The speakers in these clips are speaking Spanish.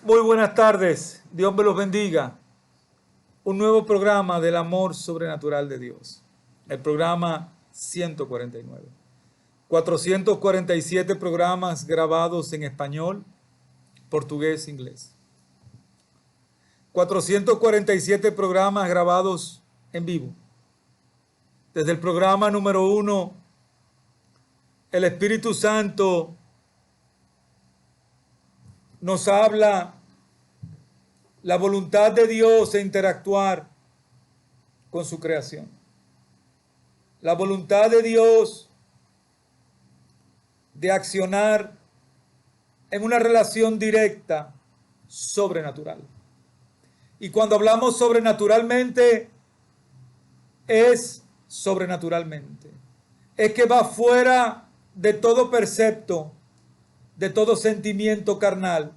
Muy buenas tardes, Dios me los bendiga. Un nuevo programa del amor sobrenatural de Dios. El programa 149. 447 programas grabados en español, portugués, inglés. 447 programas grabados en vivo. Desde el programa número 1, el Espíritu Santo nos habla la voluntad de Dios de interactuar con su creación. La voluntad de Dios de accionar en una relación directa, sobrenatural. Y cuando hablamos sobrenaturalmente, es sobrenaturalmente. Es que va fuera de todo percepto, de todo sentimiento carnal,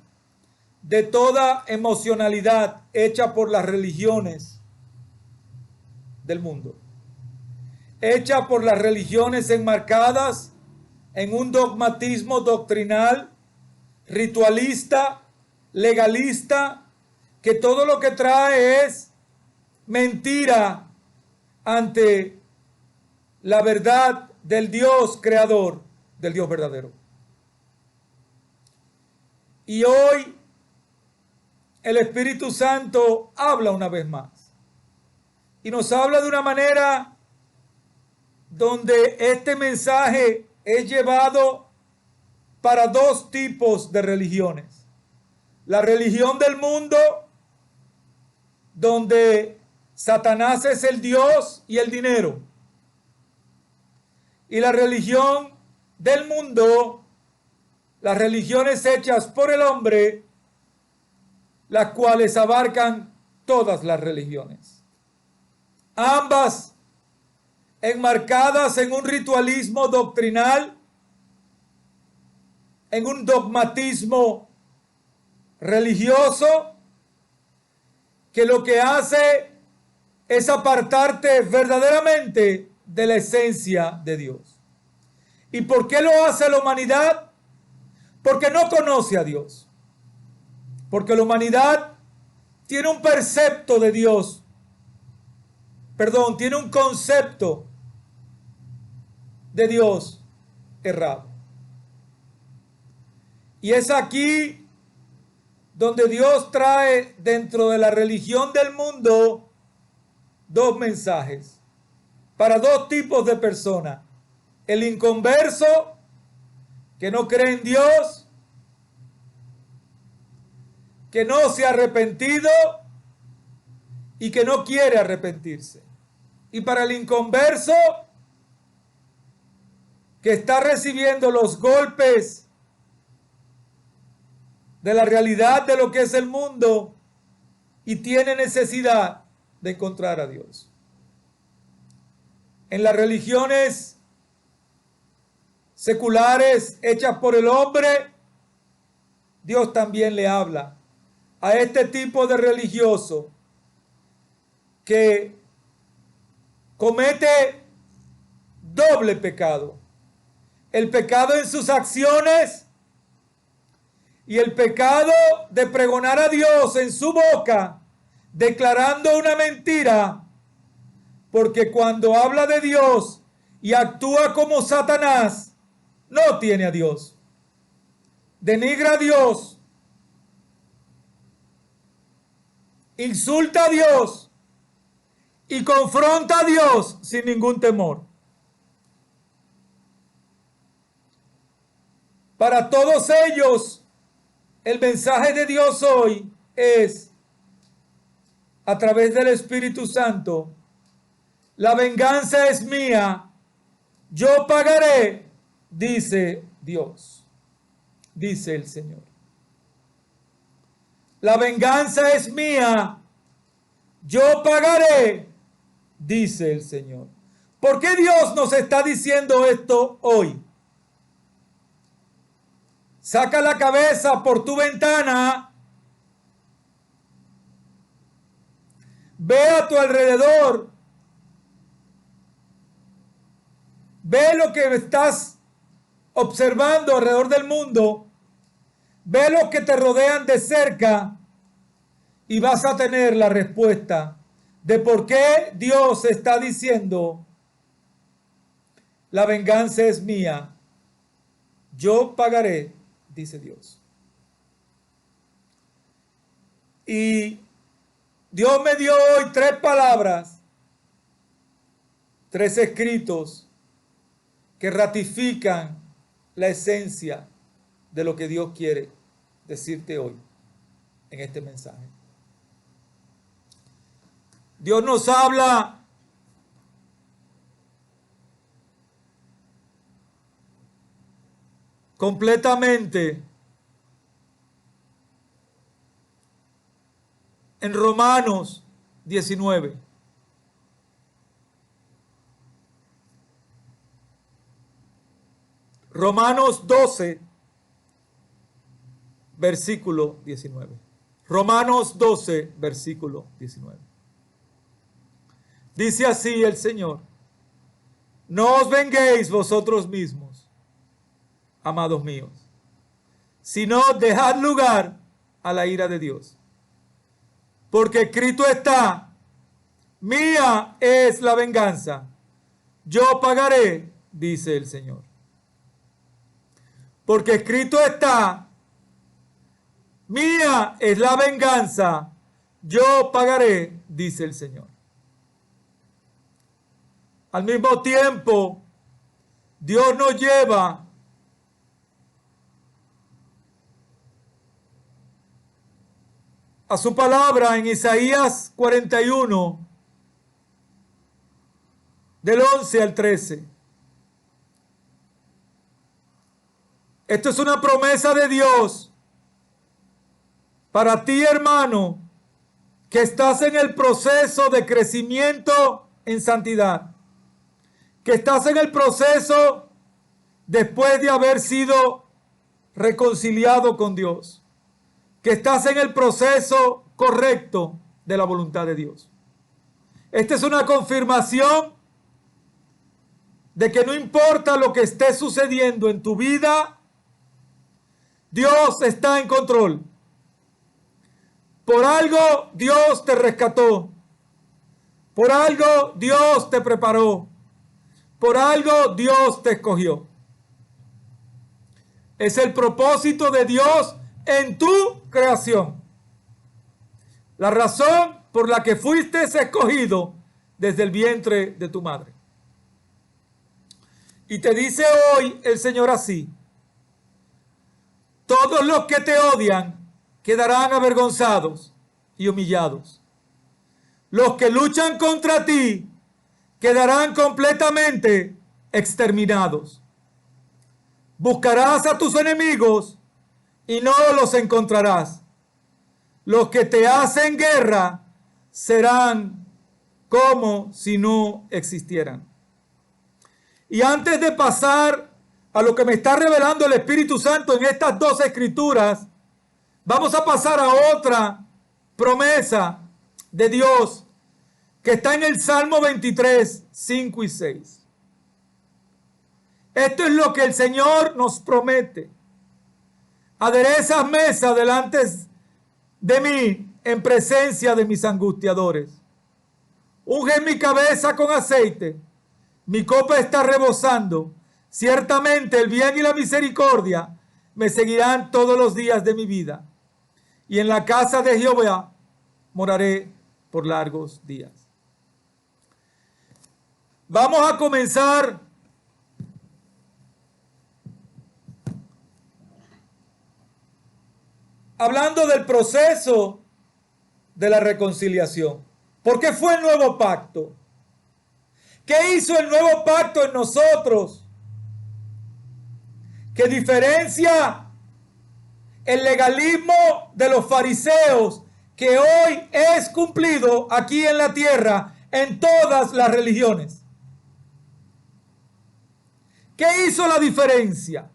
de toda emocionalidad hecha por las religiones del mundo, hecha por las religiones enmarcadas en un dogmatismo doctrinal, ritualista, legalista, que todo lo que trae es mentira ante la verdad del Dios creador, del Dios verdadero. Y hoy el Espíritu Santo habla una vez más. Y nos habla de una manera donde este mensaje es llevado para dos tipos de religiones. La religión del mundo, donde Satanás es el Dios y el dinero. Y la religión del mundo, las religiones hechas por el hombre, las cuales abarcan todas las religiones. Ambas enmarcadas en un ritualismo doctrinal, en un dogmatismo religioso, que lo que hace es apartarte verdaderamente de la esencia de Dios. ¿Y por qué lo hace la humanidad? Porque no conoce a Dios. Porque la humanidad tiene un percepto de Dios. Tiene un concepto de Dios errado. Y es aquí donde Dios trae dentro de la religión del mundo dos mensajes para dos tipos de personas. El inconverso, que no cree en Dios, que no se ha arrepentido y que no quiere arrepentirse. Y para el inconverso, que está recibiendo los golpes de la realidad de lo que es el mundo y tiene necesidad de encontrar a Dios. En las religiones seculares hechas por el hombre, Dios también le habla a este tipo de religioso que comete doble pecado. El pecado en sus acciones y el pecado de pregonar a Dios en su boca, declarando una mentira, porque cuando habla de Dios y actúa como Satanás, no tiene a Dios. Denigra a Dios, insulta a Dios y confronta a Dios sin ningún temor. Para todos ellos, el mensaje de Dios hoy es, a través del Espíritu Santo, la venganza es mía, yo pagaré, dice Dios, dice el Señor. La venganza es mía, yo pagaré, dice el Señor. ¿Por qué Dios nos está diciendo esto hoy? Saca la cabeza por tu ventana, ve a tu alrededor, ve lo que estás observando alrededor del mundo, Ve los que te rodean de cerca y vas a tener la respuesta de por qué Dios está diciendo, la venganza es mía, yo pagaré, dice Dios. Y Dios me dio hoy 3 palabras, 3 escritos que ratifican la esencia de lo que Dios quiere decirte hoy en este mensaje. Dios nos habla completamente en Romanos 19. Romanos 12, versículo 19. Romanos 12, versículo 19. Dice así el Señor: no os venguéis vosotros mismos, amados míos, sino dejad lugar a la ira de Dios. Porque escrito está, mía es la venganza, yo pagaré, dice el Señor. Porque escrito está, mía es la venganza, yo pagaré, dice el Señor. Al mismo tiempo, Dios nos lleva a su palabra en Isaías 41, del 11 al 13. Esto es una promesa de Dios para ti, hermano, que estás en el proceso de crecimiento en santidad, que estás en el proceso después de haber sido reconciliado con Dios, que estás en el proceso correcto de la voluntad de Dios. Esta es una confirmación de que no importa lo que esté sucediendo en tu vida, Dios está en control. Por algo Dios te rescató. Por algo Dios te preparó. Por algo Dios te escogió. Es el propósito de Dios en tu creación. La razón por la que fuiste escogido desde el vientre de tu madre. Y te dice hoy el Señor así: todos los que te odian quedarán avergonzados y humillados. Los que luchan contra ti quedarán completamente exterminados. Buscarás a tus enemigos y no los encontrarás. Los que te hacen guerra serán como si no existieran. Y antes de pasar a lo que me está revelando el Espíritu Santo en estas 2 escrituras, vamos a pasar a otra promesa de Dios que está en el Salmo 23, 5 y 6. Esto es lo que el Señor nos promete: aderezas mesa delante de mí en presencia de mis angustiadores. Unge mi cabeza con aceite, mi copa está rebosando. Ciertamente el bien y la misericordia me seguirán todos los días de mi vida, y en la casa de Jehová moraré por largos días. Vamos a comenzar hablando del proceso de la reconciliación. ¿Por qué fue el nuevo pacto? ¿Qué hizo el nuevo pacto en nosotros que diferencia el legalismo de los fariseos que hoy es cumplido aquí en la tierra en todas las religiones? ¿Qué hizo la diferencia?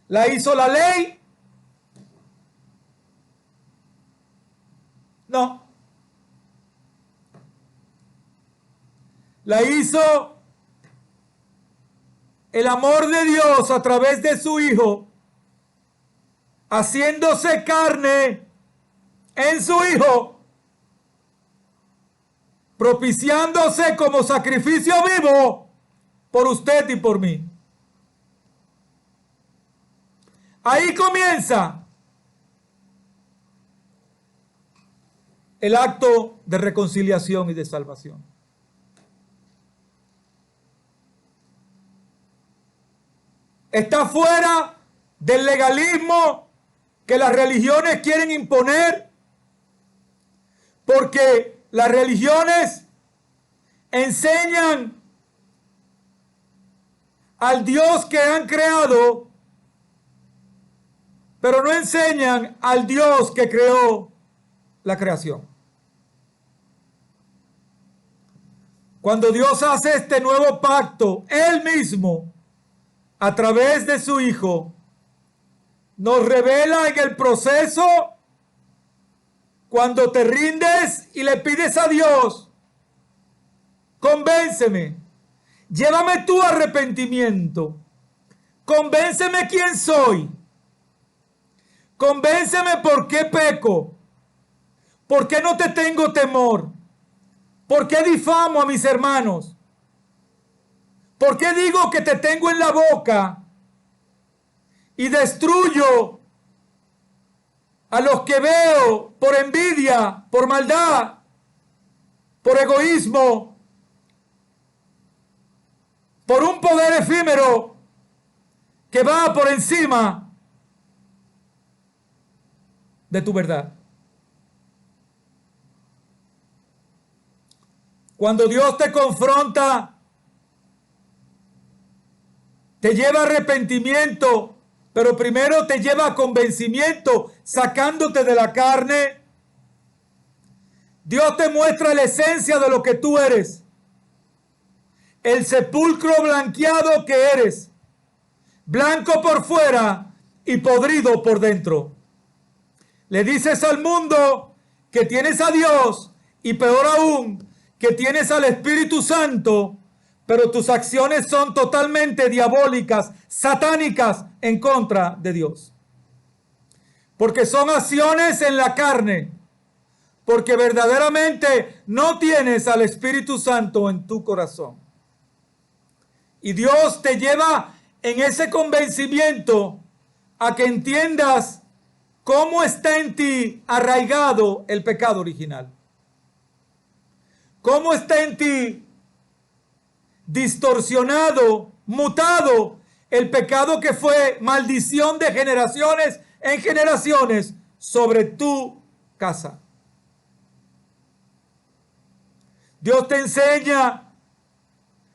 ¿La hizo la ley? No. La hizo el amor de Dios a través de su Hijo, haciéndose carne en su Hijo, propiciándose como sacrificio vivo por usted y por mí. Ahí comienza el acto de reconciliación y de salvación. Está fuera del legalismo que las religiones quieren imponer, porque las religiones enseñan al Dios que han creado, pero no enseñan al Dios que creó la creación. Cuando Dios hace este nuevo pacto, Él mismo, a través de su Hijo, nos revela en el proceso, cuando te rindes y le pides a Dios, convénceme, llévame tu arrepentimiento, convénceme quién soy, convénceme por qué peco, por qué no te tengo temor, por qué difamo a mis hermanos, por qué digo que te tengo en la boca y destruyo a los que veo por envidia, por maldad, por egoísmo, por un poder efímero que va por encima de tu verdad. Cuando Dios te confronta, te lleva a arrepentimiento, pero primero te lleva a convencimiento, sacándote de la carne. Dios te muestra la esencia de lo que tú eres, el sepulcro blanqueado que eres, blanco por fuera y podrido por dentro. Le dices al mundo que tienes a Dios y peor aún, que tienes al Espíritu Santo, pero tus acciones son totalmente diabólicas, satánicas en contra de Dios. Porque son acciones en la carne, porque verdaderamente no tienes al Espíritu Santo en tu corazón. Y Dios te lleva en ese convencimiento a que entiendas cómo está en ti arraigado el pecado original. Cómo está en ti distorsionado, mutado el pecado que fue maldición de generaciones en generaciones sobre tu casa. Dios te enseña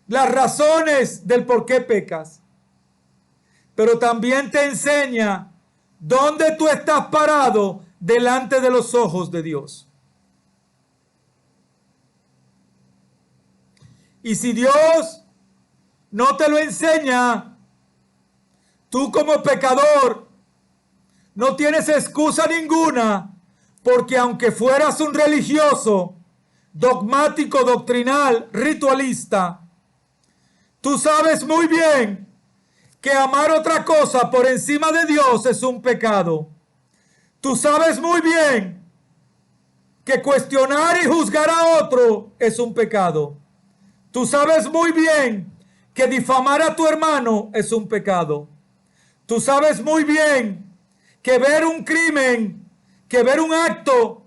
las razones del por qué pecas, pero también te enseña dónde tú estás parado delante de los ojos de Dios. Y si Dios no te lo enseña, tú como pecador no tienes excusa ninguna, porque aunque fueras un religioso, dogmático, doctrinal, ritualista, tú sabes muy bien que amar otra cosa por encima de Dios es un pecado. Tú sabes muy bien que cuestionar y juzgar a otro es un pecado. Tú sabes muy bien que difamar a tu hermano es un pecado. Tú sabes muy bien que ver un crimen, que ver un acto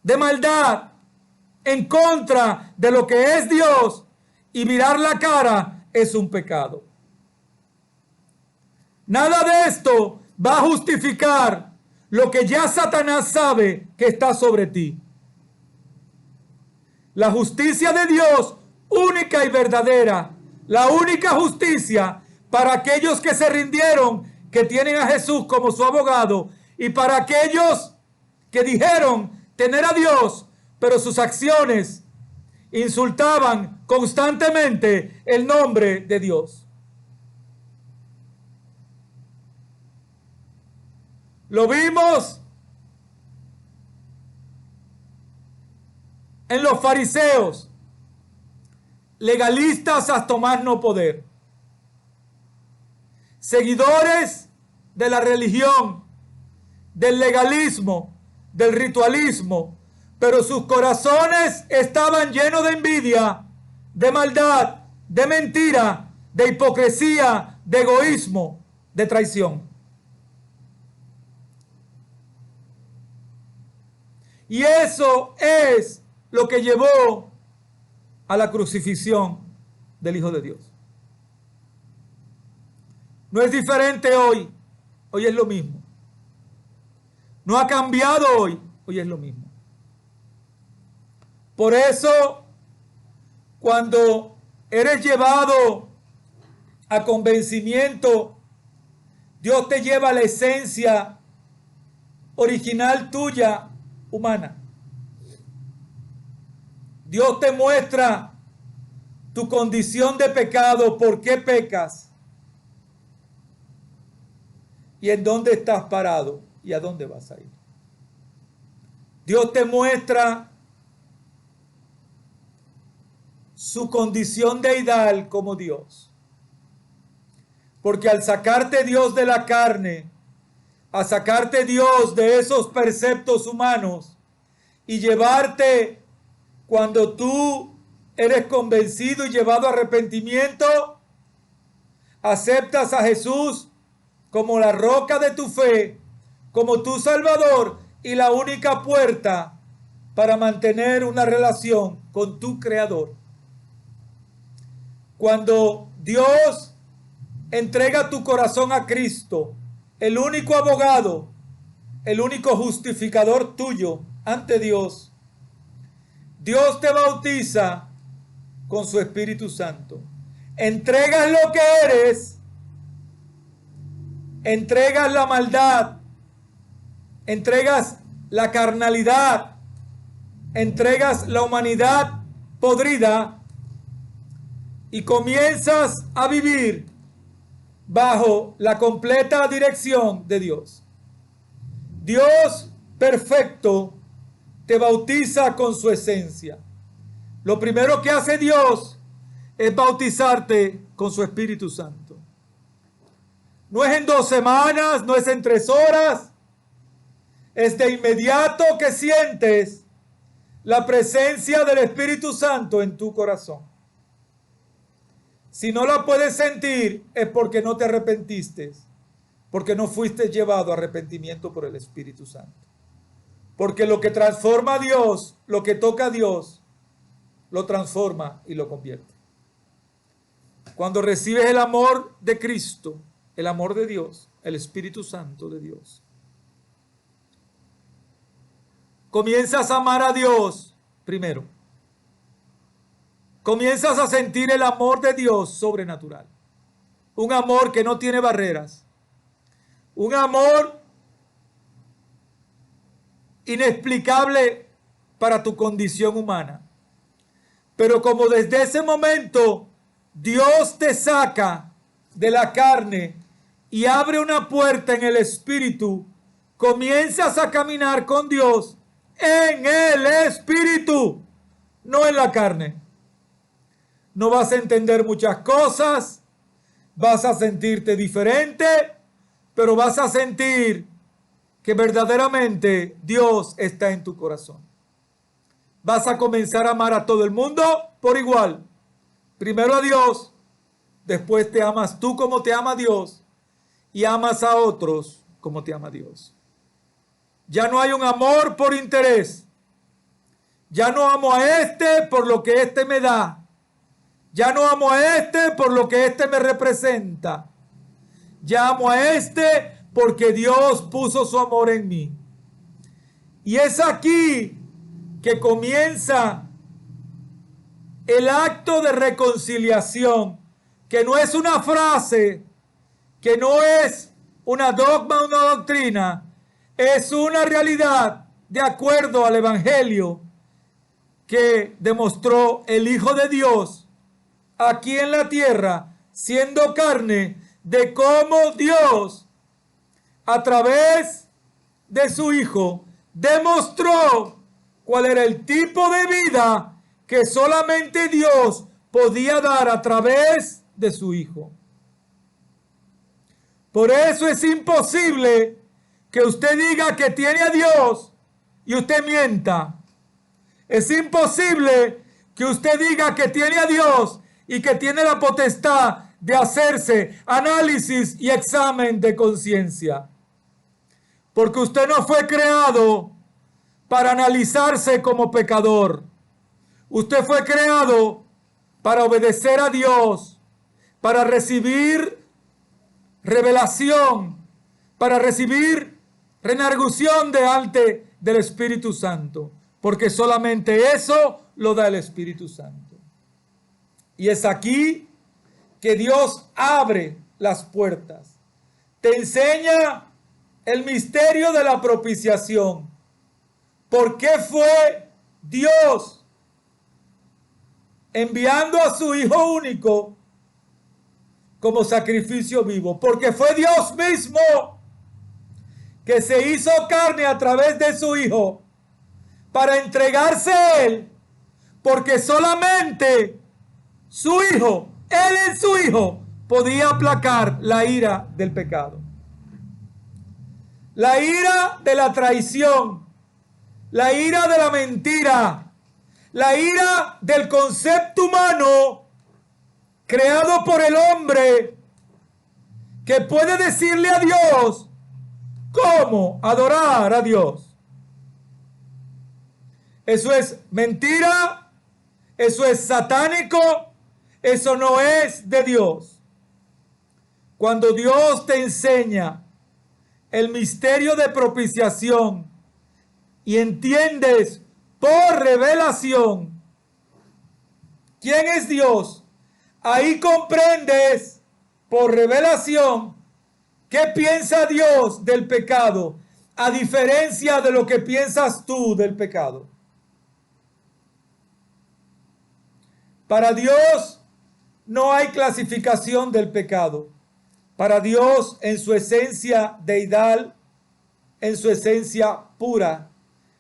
de maldad en contra de lo que es Dios y mirar la cara es un pecado. Nada de esto va a justificar lo que ya Satanás sabe que está sobre ti. La justicia de Dios, única y verdadera, la única justicia para aquellos que se rindieron, que tienen a Jesús como su abogado, y para aquellos que dijeron tener a Dios, pero sus acciones insultaban constantemente el nombre de Dios. Lo vimos en los fariseos, legalistas hasta más no poder, seguidores de la religión, del legalismo, del ritualismo, pero sus corazones estaban llenos de envidia, de maldad, de mentira, de hipocresía, de egoísmo, de traición. Y eso es lo que llevó a la crucifixión del Hijo de Dios. No es diferente hoy, hoy es lo mismo. No ha cambiado hoy, hoy es lo mismo. Por eso, cuando eres llevado a convencimiento, Dios te lleva a la esencia original tuya, humana. Dios te muestra tu condición de pecado, por qué pecas y en dónde estás parado y a dónde vas a ir. Dios te muestra su condición deidal como Dios. Porque al sacarte Dios de la carne, a sacarte Dios de esos preceptos humanos y llevarte cuando tú eres convencido y llevado a arrepentimiento, aceptas a Jesús como la roca de tu fe, como tu Salvador y la única puerta para mantener una relación con tu Creador. Cuando Dios entrega tu corazón a Cristo, el único abogado, el único justificador tuyo ante Dios, Dios te bautiza con su Espíritu Santo. Entregas lo que eres, entregas la maldad, entregas la carnalidad, entregas la humanidad podrida y comienzas a vivir bajo la completa dirección de Dios. Dios perfecto te bautiza con su esencia. Lo primero que hace Dios es bautizarte con su Espíritu Santo. No es en 2 semanas, no es en 3 horas. Es de inmediato que sientes la presencia del Espíritu Santo en tu corazón. Si no la puedes sentir es porque no te arrepentiste, porque no fuiste llevado a arrepentimiento por el Espíritu Santo. Porque lo que transforma a Dios, lo que toca a Dios, lo transforma y lo convierte. Cuando recibes el amor de Cristo, el amor de Dios, el Espíritu Santo de Dios, comienzas a amar a Dios primero. Comienzas a sentir el amor de Dios sobrenatural. Un amor que no tiene barreras. Un amor inexplicable para tu condición humana. Pero como desde ese momento Dios te saca de la carne y abre una puerta en el Espíritu, comienzas a caminar con Dios en el Espíritu, no en la carne. No vas a entender muchas cosas, vas a sentirte diferente, pero vas a sentir que verdaderamente Dios está en tu corazón. Vas a comenzar a amar a todo el mundo por igual. Primero a Dios, después te amas tú como te ama Dios y amas a otros como te ama Dios. Ya no hay un amor por interés. Ya no amo a este por lo que este me da. Ya no amo a este por lo que este me representa. Ya amo a este porque Dios puso su amor en mí. Y es aquí que comienza el acto de reconciliación, que no es una frase, que no es una dogma, una doctrina, es una realidad de acuerdo al Evangelio que demostró el Hijo de Dios aquí en la tierra, siendo carne, de cómo Dios, a través de su Hijo, demostró cuál era el tipo de vida que solamente Dios podía dar a través de su Hijo. Por eso es imposible que usted diga que tiene a Dios y usted mienta. Es imposible que usted diga que tiene a Dios y que tiene la potestad de hacerse análisis y examen de conciencia. Porque usted no fue creado para analizarse como pecador. Usted fue creado para obedecer a Dios, para recibir revelación, para recibir redargución delante del Espíritu Santo, porque solamente eso lo da el Espíritu Santo. Y es aquí que Dios abre las puertas. Te enseña el misterio de la propiciación. ¿Por qué fue Dios enviando a su Hijo único como sacrificio vivo? Porque fue Dios mismo que se hizo carne a través de su Hijo para entregarse a Él, porque solamente su Hijo, Él en su Hijo, podía aplacar la ira del pecado. La ira de la traición, la ira de la mentira, la ira del concepto humano creado por el hombre que puede decirle a Dios cómo adorar a Dios. Eso es mentira, eso es satánico, eso no es de Dios. Cuando Dios te enseña el misterio de propiciación y entiendes por revelación quién es Dios, ahí comprendes por revelación qué piensa Dios del pecado, a diferencia de lo que piensas tú del pecado. Para Dios no hay clasificación del pecado. Para Dios, en su esencia deidal, en su esencia pura,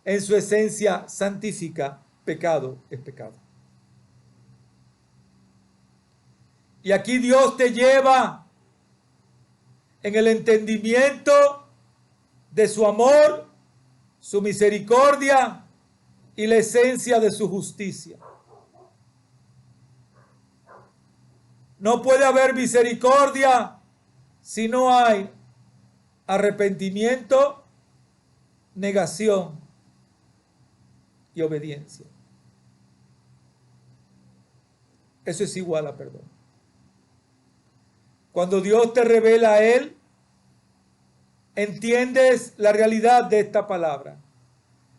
en su esencia santífica, pecado es pecado. Y aquí Dios te lleva en el entendimiento de su amor, su misericordia y la esencia de su justicia. No puede haber misericordia si no hay arrepentimiento, negación y obediencia. Eso es igual a perdón. Cuando Dios te revela a Él, entiendes la realidad de esta palabra.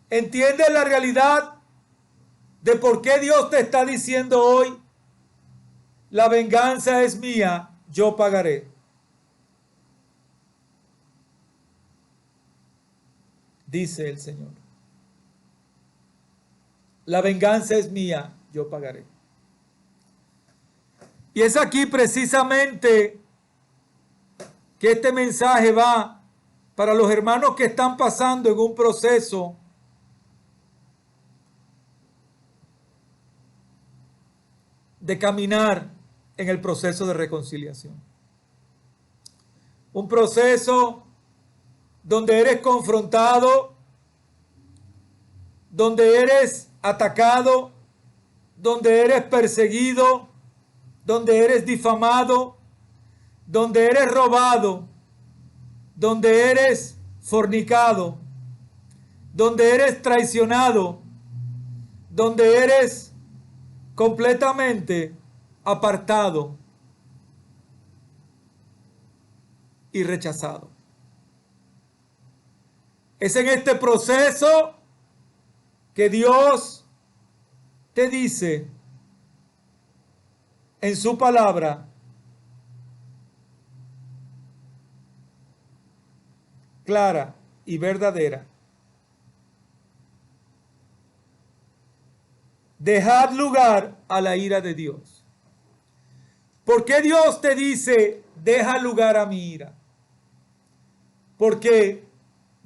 Entiendes la realidad de por qué Dios te está diciendo hoy: la venganza es mía, yo pagaré. Dice el Señor. La venganza es mía, yo pagaré. Y es aquí precisamente que este mensaje va para los hermanos que están pasando en un proceso de caminar en el proceso de reconciliación. Un proceso donde eres confrontado, donde eres atacado, donde eres perseguido, donde eres difamado, donde eres robado, donde eres fornicado, donde eres traicionado, donde eres completamente apartado y rechazado. Es en este proceso que Dios te dice en su palabra clara y verdadera: dejad lugar a la ira de Dios. ¿Por qué Dios te dice deja lugar a mi ira? Porque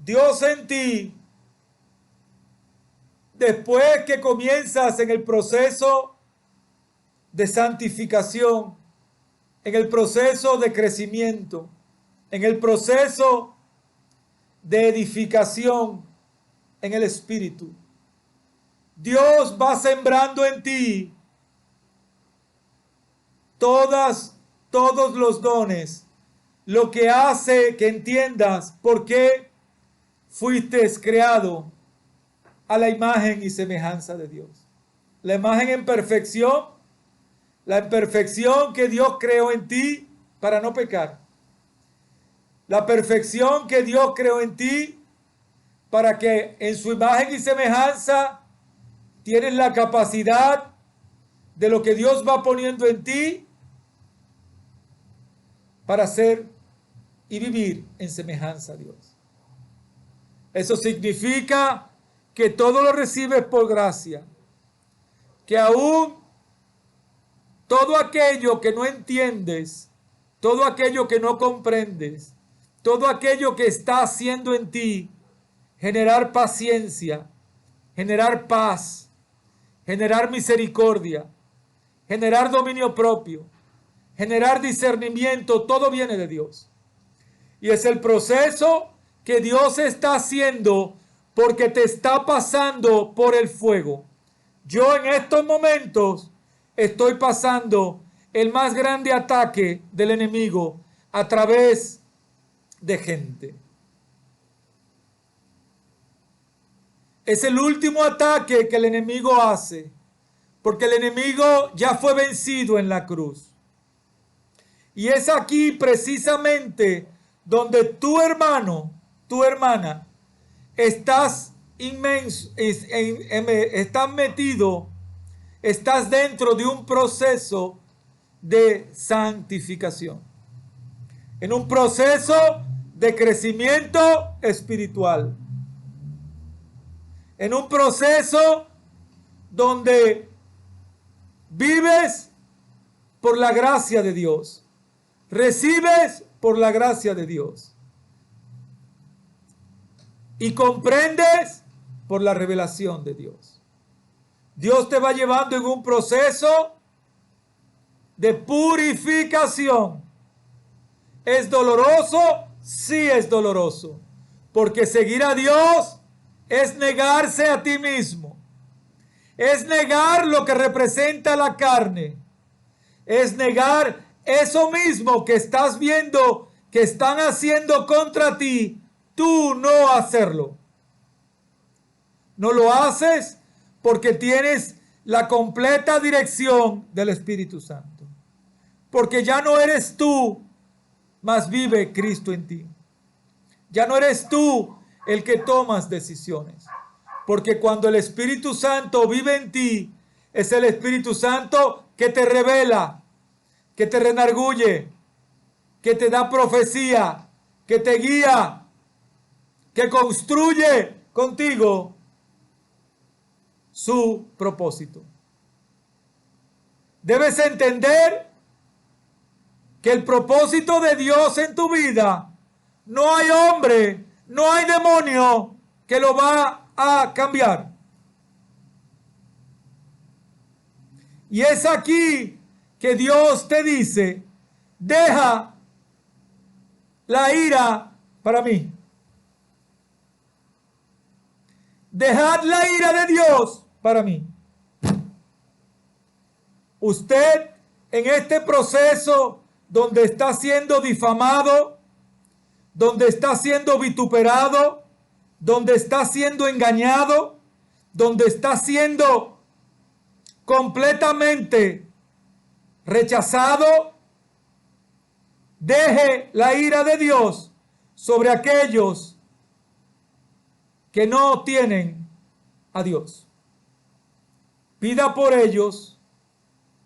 Dios en ti, después que comienzas en el proceso de santificación, en el proceso de crecimiento, en el proceso de edificación en el Espíritu. Dios va sembrando en ti todos los dones, lo que hace que entiendas por qué fuiste creado a la imagen y semejanza de Dios. La imagen en perfección, la imperfección que Dios creó en ti para no pecar. La perfección que Dios creó en ti para que en su imagen y semejanza tienes la capacidad de lo que Dios va poniendo en ti para ser y vivir en semejanza a Dios. Eso significa que todo lo recibes por gracia, que aún todo aquello que no entiendes, todo aquello que no comprendes, todo aquello que está haciendo en ti generar paciencia, generar paz, generar misericordia, generar dominio propio, generar discernimiento, todo viene de Dios. Y es el proceso que Dios está haciendo porque te está pasando por el fuego. Yo en estos momentos estoy pasando el más grande ataque del enemigo a través de gente. Es el último ataque que el enemigo hace, porque el enemigo ya fue vencido en la cruz. Y es aquí precisamente donde tu hermano, tu hermana, estás metido, estás dentro de un proceso de santificación, en un proceso de crecimiento espiritual, en un proceso donde vives por la gracia de Dios, recibes por la gracia de Dios y comprendes por la revelación de Dios. Dios te va llevando en un proceso de purificación. ¿Es doloroso? Sí es doloroso, porque seguir a Dios es negarse a ti mismo, es negar lo que representa la carne, es negar eso mismo que estás viendo que están haciendo contra ti, tú no hacerlo. No lo haces porque tienes la completa dirección del Espíritu Santo, porque ya no eres tú, mas vive Cristo en ti. Ya no eres tú el que tomas decisiones, porque cuando el Espíritu Santo vive en ti, es el Espíritu Santo que te revela, que te renarguye, que te da profecía, que te guía, que construye contigo su propósito. Debes entender que el propósito de Dios en tu vida, no hay hombre, no hay demonio que lo va a cambiar. Y es aquí que Dios te dice, deja la ira para mí. Dejad la ira de Dios para mí. Usted en este proceso donde está siendo difamado, donde está siendo vituperado, donde está siendo engañado, donde está siendo completamente rechazado, deje la ira de Dios sobre aquellos que no tienen a Dios. Pida por ellos,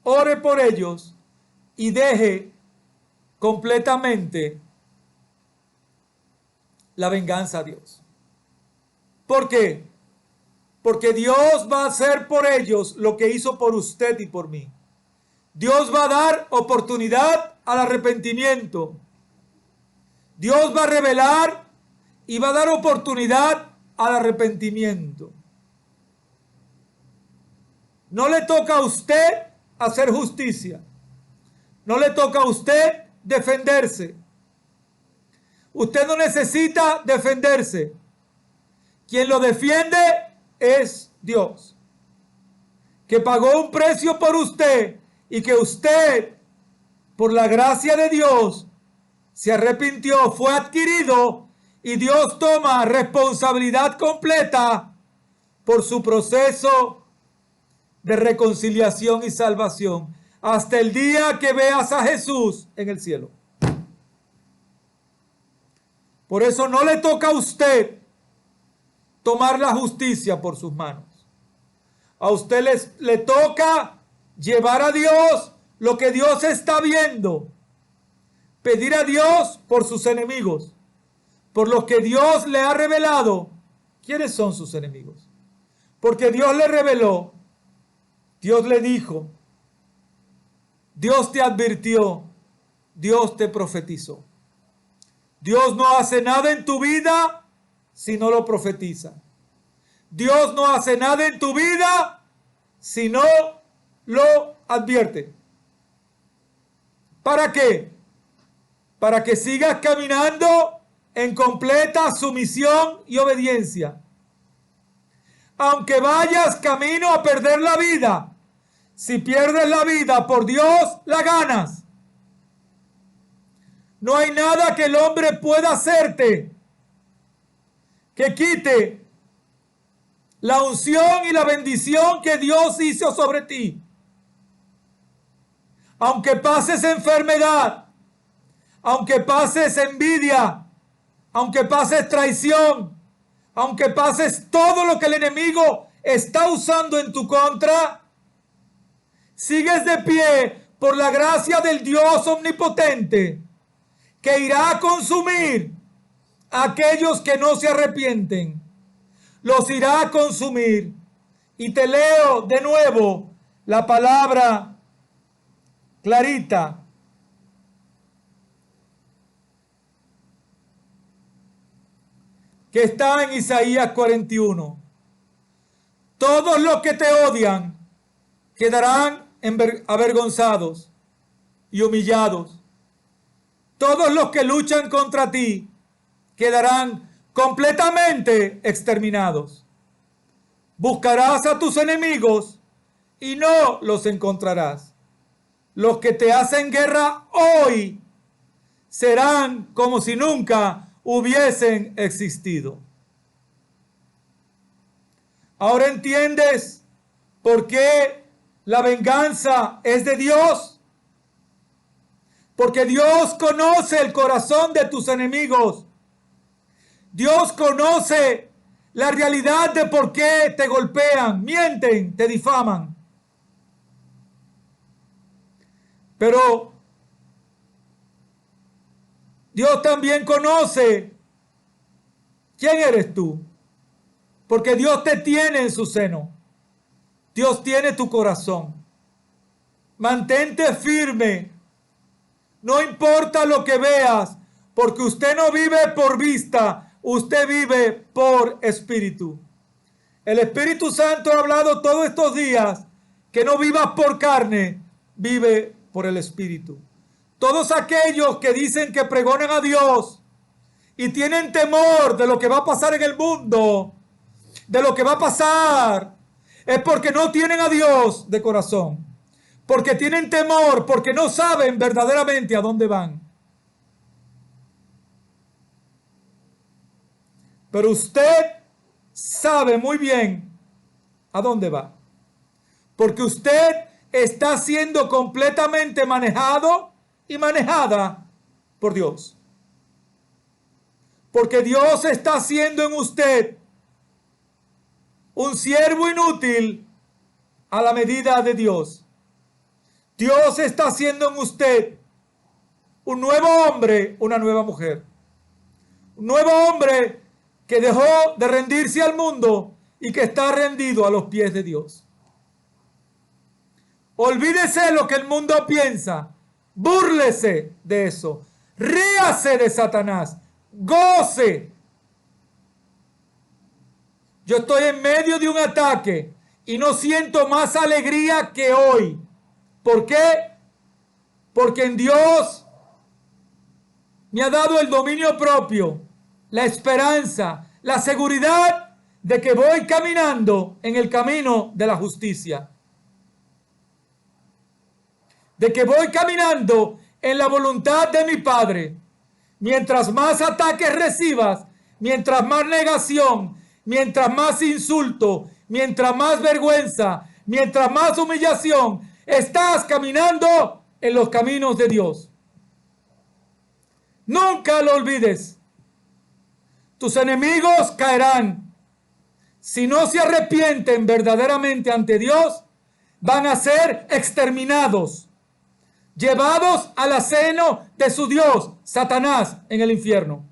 ore por ellos y deje completamente la venganza a Dios. ¿Por qué? Porque Dios va a hacer por ellos lo que hizo por usted y por mí. Dios va a dar oportunidad al arrepentimiento. Dios va a revelar y va a dar oportunidad al arrepentimiento. No le toca a usted hacer justicia. No le toca a usted defenderse. Usted no necesita defenderse. Quien lo defiende es Dios, que pagó un precio por usted y que usted, por la gracia de Dios, se arrepintió, fue adquirido y Dios toma responsabilidad completa por su proceso de reconciliación y salvación hasta el día que veas a Jesús en el cielo. Por eso no le toca a usted tomar la justicia por sus manos. A usted le toca llevar a Dios lo que Dios está viendo. Pedir a Dios por sus enemigos, por los que Dios le ha revelado. ¿Quiénes son sus enemigos? Porque Dios le reveló, Dios le dijo, Dios te advirtió, Dios te profetizó. Dios no hace nada en tu vida si no lo profetiza. Dios no hace nada en tu vida si no lo advierte. ¿Para qué? Para que sigas caminando en completa sumisión y obediencia. Aunque vayas camino a perder la vida, si pierdes la vida por Dios, la ganas. No hay nada que el hombre pueda hacerte que quite la unción y la bendición que Dios hizo sobre ti. Aunque pases enfermedad, aunque pases envidia, aunque pases traición, aunque pases todo lo que el enemigo está usando en tu contra, sigues de pie por la gracia del Dios omnipotente, que irá a consumir a aquellos que no se arrepienten. Los irá a consumir. Y te leo de nuevo la palabra clarita. Que está en Isaías 41. Todos los que te odian quedarán avergonzados y humillados. Todos los que luchan contra ti quedarán completamente exterminados. Buscarás a tus enemigos y no los encontrarás. Los que te hacen guerra hoy serán como si nunca hubiesen existido. Ahora entiendes por qué la venganza es de Dios. Porque Dios conoce el corazón de tus enemigos. Dios conoce la realidad de por qué te golpean, mienten, te difaman. Pero Dios también conoce quién eres tú. Porque Dios te tiene en su seno. Dios tiene tu corazón. Mantente firme. No importa lo que veas, porque usted no vive por vista, usted vive por espíritu. El Espíritu Santo ha hablado todos estos días que no vivas por carne, vive por el espíritu. Todos aquellos que dicen que pregonan a Dios y tienen temor de lo que va a pasar en el mundo, de lo que va a pasar, es porque no tienen a Dios de corazón. Porque tienen temor, porque no saben verdaderamente a dónde van. Pero usted sabe muy bien a dónde va. Porque usted está siendo completamente manejado y manejada por Dios. Porque Dios está haciendo en usted un siervo inútil a la medida de Dios. Dios está haciendo en usted un nuevo hombre, una nueva mujer. Un nuevo hombre que dejó de rendirse al mundo y que está rendido a los pies de Dios. Olvídese lo que el mundo piensa. Búrlese de eso. Ríase de Satanás. Goce. Yo estoy en medio de un ataque y no siento más alegría que hoy. ¿Por qué? Porque en Dios me ha dado el dominio propio, la esperanza, la seguridad de que voy caminando en el camino de la justicia, de que voy caminando en la voluntad de mi Padre. Mientras más ataques recibas, mientras más negación, mientras más insulto, mientras más vergüenza, mientras más humillación, estás caminando en los caminos de Dios. Nunca lo olvides. Tus enemigos caerán. Si no se arrepienten verdaderamente ante Dios, van a ser exterminados, llevados al seno de su Dios, Satanás, en el infierno.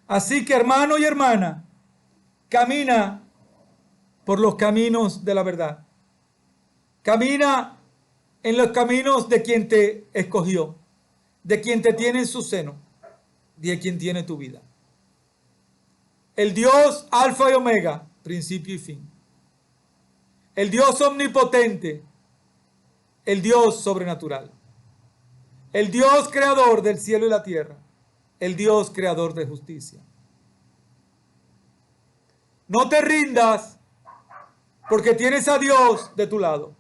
Así que, hermano y hermana, camina por los caminos de la verdad. Camina en los caminos de quien te escogió, de quien te tiene en su seno, de quien tiene tu vida. El Dios Alfa y Omega, principio y fin. El Dios omnipotente, el Dios sobrenatural. El Dios creador del cielo y la tierra, el Dios creador de justicia. No te rindas porque tienes a Dios de tu lado.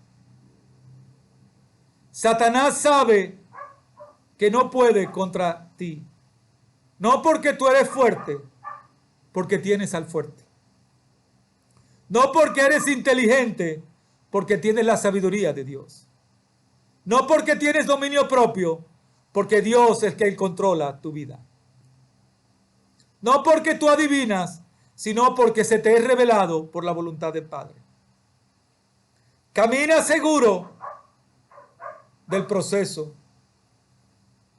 Satanás sabe que no puede contra ti. No porque tú eres fuerte, porque tienes al fuerte. No porque eres inteligente, porque tienes la sabiduría de Dios. No porque tienes dominio propio, porque Dios es quien controla tu vida. No porque tú adivinas, sino porque se te es revelado por la voluntad del Padre. Camina seguro del proceso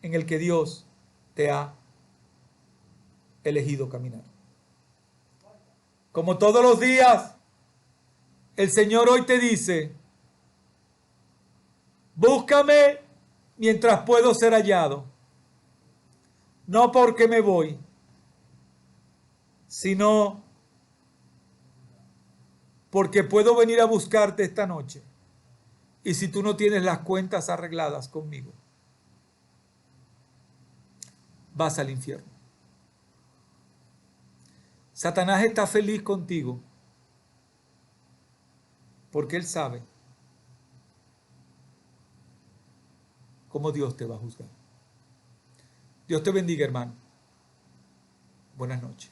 en el que Dios te ha elegido caminar. Como todos los días, el Señor hoy te dice: búscame mientras puedo ser hallado. No porque me voy, sino porque puedo venir a buscarte esta noche. Y si tú no tienes las cuentas arregladas conmigo, vas al infierno. Satanás está feliz contigo porque él sabe cómo Dios te va a juzgar. Dios te bendiga, hermano. Buenas noches.